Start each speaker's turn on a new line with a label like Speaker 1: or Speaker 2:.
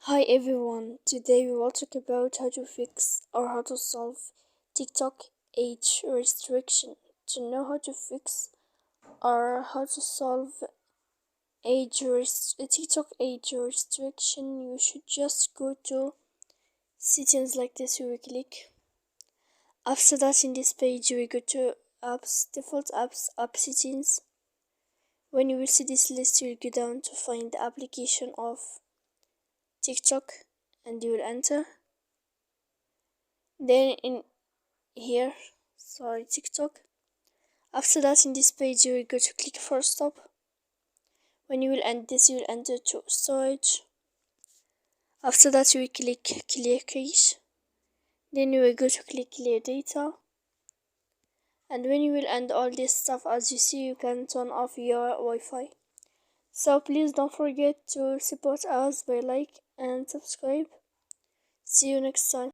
Speaker 1: Hi everyone, today we will talk about how to fix or how to solve TikTok age restriction. To know how to fix or how to solve TikTok age restriction, you should just go to settings like this. You will click. After that, in this page, you will go to apps, default apps, app settings. When you will see this list, you will go down to find the application of TikTok and you will enter. Then in here, TikTok. After that, in this page, you will go to click for stop. When you will end this, you will enter to storage. After that, you will click clear cache. Then you will go to click clear data. And when you will end all this stuff, as you see, you can turn off your Wi-Fi. So please don't forget to support us by like and subscribe. See you next time.